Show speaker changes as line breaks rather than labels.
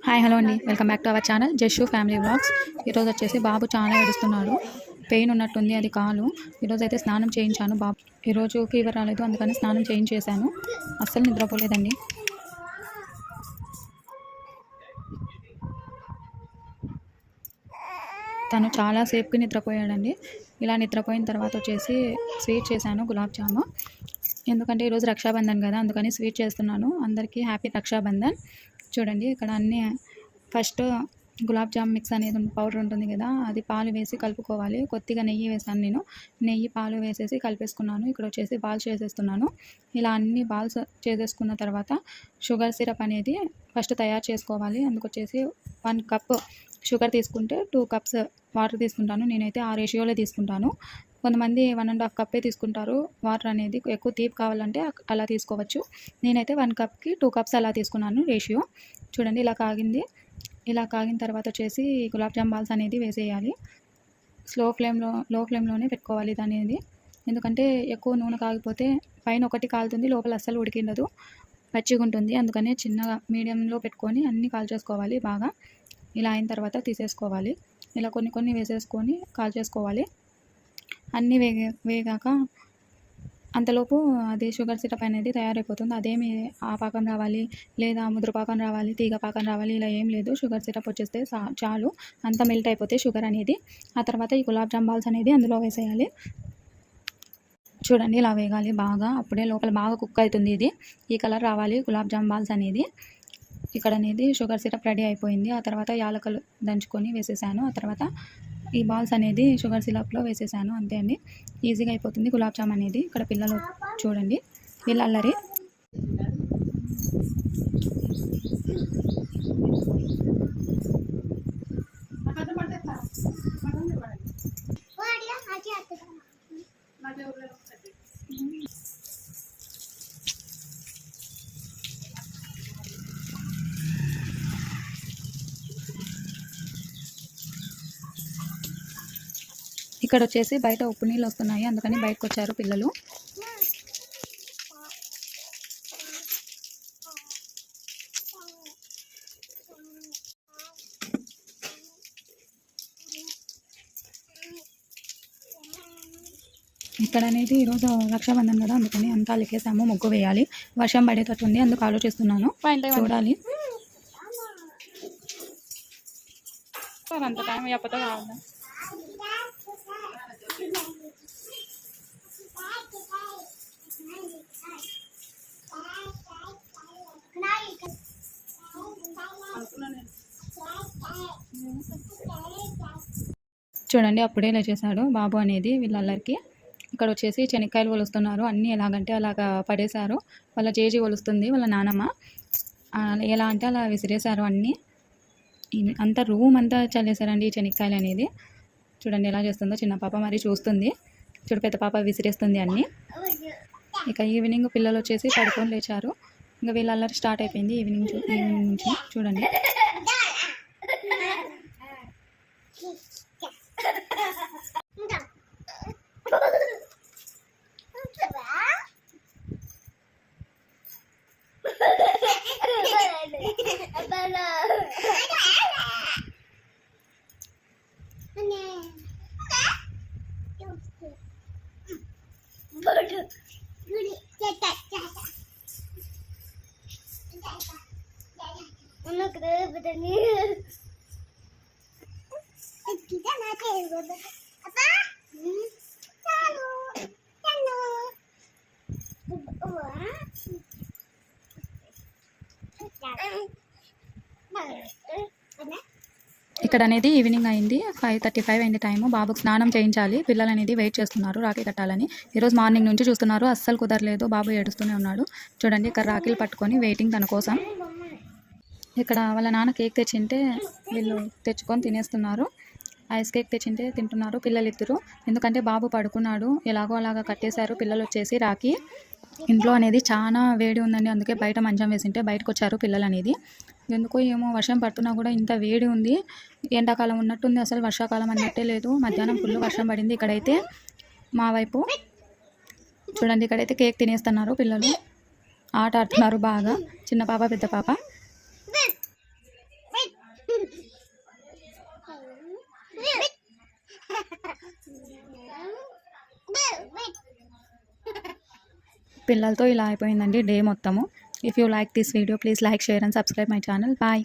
Hi hello అండి, welcome back to our channel జషు family vlogs. ఈరోజు వచ్చేసి బాబు చాలా ఏడుస్తున్నాడు, పెయిన్ ఉన్నట్టుంది అది కాలు. ఈరోజు అయితే స్నానం చేయించాను. బాబు ఈరోజు ఫీవర్ రాలేదు, అందుకని స్నానం చేయించేశాను. అస్సలు నిద్రపోలేదండి. తను చాలాసేపుకి నిద్రపోయాడండి. ఇలా నిద్రపోయిన తర్వాత వచ్చేసి స్వీట్ చేశాను, గులాబ్ జాము. ఎందుకంటే ఈరోజు రక్షాబంధన్ కదా, అందుకని స్వీట్ చేస్తున్నాను. అందరికీ హ్యాపీ రక్షాబంధన్. చూడండి ఇక్కడ అన్నీ ఫస్ట్ గులాబ్ జామ్ మిక్స్ అనేది పౌడర్ ఉంటుంది కదా, అది పాలు వేసి కలుపుకోవాలి. కొద్దిగా నెయ్యి వేసాను నేను. నెయ్యి పాలు వేసేసి కలిపేసుకున్నాను. ఇక్కడ వచ్చేసి బాల్స్ చేసేస్తున్నాను. ఇలా అన్ని బాల్స్ చేసేసుకున్న తర్వాత షుగర్ సిరప్ అనేది ఫస్ట్ తయారు చేసుకోవాలి. అందుకొచ్చేసి 1 కప్ షుగర్ తీసుకుంటే 2 కప్స్ వాటర్ తీసుకుంటాను. నేనైతే ఆ రేషియోలో తీసుకుంటాను. కొంతమంది 1.5 కప్పే తీసుకుంటారు. వాటర్ అనేది ఎక్కువ తీపి కావాలంటే అలా తీసుకోవచ్చు. నేనైతే 1 కప్కి 2 కప్స్ అలా తీసుకున్నాను రేషియో. చూడండి ఇలా కాగింది. ఇలా కాగిన తర్వాత వచ్చేసి గులాబ్ జామ్ బాల్స్ అనేది వేసేయాలి. లో ఫ్లేమ్లోనే పెట్టుకోవాలి ఇది అనేది. ఎందుకంటే ఎక్కువ నూనె కాగిపోతే పైన ఒకటి కాలుతుంది, లోపల అస్సలు ఉడికిండదు, పచ్చిగా ఉంటుంది. అందుకనే చిన్నగా మీడియంలో పెట్టుకొని అన్నీ కాల్చేసుకోవాలి బాగా. ఇలా అయిన తర్వాత తీసేసుకోవాలి. ఇలా కొన్ని వేసేసుకొని కాల్చేసుకోవాలి. అన్నీ వేగాక అంతలోపు అది షుగర్ సిరప్ అనేది తయారైపోతుంది. అదేమి ఆ పాకం రావాలి, లేదా ముద్ర పాకం రావాలి, తీగ పాకం రావాలి, ఇలా ఏం లేదు. షుగర్ సిరప్ వచ్చేస్తే చాలు. అంతా మెల్ట్ అయిపోతే షుగర్ అనేది. ఆ తర్వాత ఈ గులాబ్ జామ్ బాల్స్ అనేది అందులో వేసేయాలి. చూడండి ఇలా వేగాలి బాగా, అప్పుడే లోపల బాగా కుక్ అవుతుంది. ఇది ఈ కలర్ రావాలి గులాబ్ జామ్ బాల్స్ అనేది. ఇక్కడ అనేది షుగర్ సిరప్ రెడీ అయిపోయింది. ఆ తర్వాత యాలకులు దంచుకొని వేసేసాను. ఆ తర్వాత ఈ బాల్స్ అనేది షుగర్ సిరప్లో వేసేసాను. అంతే అండి, ఈజీగా అయిపోతుంది గులాబ్ జామ్ అనేది. ఇక్కడ పిల్లలు చూడండి వీళ్ళ అల్లరి. ఇక్కడ వచ్చేసి బయట ఉప్పు నీళ్ళు వస్తున్నాయి, అందుకని బయటకు వచ్చారు పిల్లలు. ఇక్కడ అనేది ఈరోజు రక్షాబంధన్ కదా, అందుకని అంతా అలికేసాము. ముగ్గు వేయాలి, వర్షం పడేటట్టు ఉంది, అందుకు ఆలోచిస్తున్నాను. చూడాలి. అంత టైం అయ్యపోతే కావాలి. చూడండి అప్పుడే లేచేశాడు బాబు అనేది వీళ్ళల్లరికి. ఇక్కడ వచ్చేసి శనక్కాయలు ఒలుస్తున్నారు. అన్నీ ఎలాగంటే అలాగా పడేశారు. వాళ్ళ జేజీ ఒలుస్తుంది, వాళ్ళ నానమ్మ. ఎలా అంటే అలా విసిరేశారు అన్నీ. అంతా రూమ్ అంతా చల్లేశారండి ఈ శనక్కాయలు అనేది. చూడండి ఎలా చేస్తుందో చిన్న పాప, మరి చూస్తుంది. చూడు పెద్ద పాప విసిరేస్తుంది అన్నీ. ఇక ఈవినింగ్ పిల్లలు వచ్చేసి పడుకొని లేచారు. ఇంకా వీళ్ళ అల్లరి స్టార్ట్ అయిపోయింది ఈవినింగ్ నుంచి. చూడండి ఇక్కడ అనేది ఈవినింగ్ అయింది, 5:35 అయింది టైము. బాబుకి స్నానం చేయించాలి. పిల్లలు అనేది వెయిట్ చేస్తున్నారు రాఖీ కట్టాలని. ఈరోజు మార్నింగ్ నుంచి చూస్తున్నారు, అస్సలు కుదరలేదు. బాబు ఏడుస్తూనే ఉన్నాడు. చూడండి ఇక్కడ రాఖీలు పట్టుకొని వెయిటింగ్ తన కోసం. ఇక్కడ వాళ్ళ నాన్న కేక్ తెచ్చింటే వీళ్ళు తెచ్చుకొని తినేస్తున్నారు. ఐస్ కేక్ తెచ్చింటే తింటున్నారు పిల్లలిద్దరు. ఎందుకంటే బాబు పడుకున్నాడు, ఎలాగో అలాగా కట్టేశారు. పిల్లలు వచ్చేసి రాఖీ. ఇంట్లో అనేది చాలా వేడి ఉందండి, అందుకే బయట మంచం వేసింటే బయటకు వచ్చారు పిల్లలు అనేది. ఎందుకో ఏమో వర్షం పడుతున్నా కూడా ఇంత వేడి ఉంది. ఎండాకాలం ఉన్నట్టుంది, అసలు వర్షాకాలం అన్నట్టే లేదు. మధ్యాహ్నం ఫుల్ వర్షం పడింది ఇక్కడైతే మా వైపు. చూడండి ఇక్కడైతే కేక్ తినేస్తున్నారు పిల్లలు, ఆట ఆడుతున్నారు బాగా, చిన్న పాప పెద్ద పాప. పిల్లలతో ఇలా అయిపోయిందండి డే మొత్తము. If you like this video please like, share and subscribe my channel. Bye.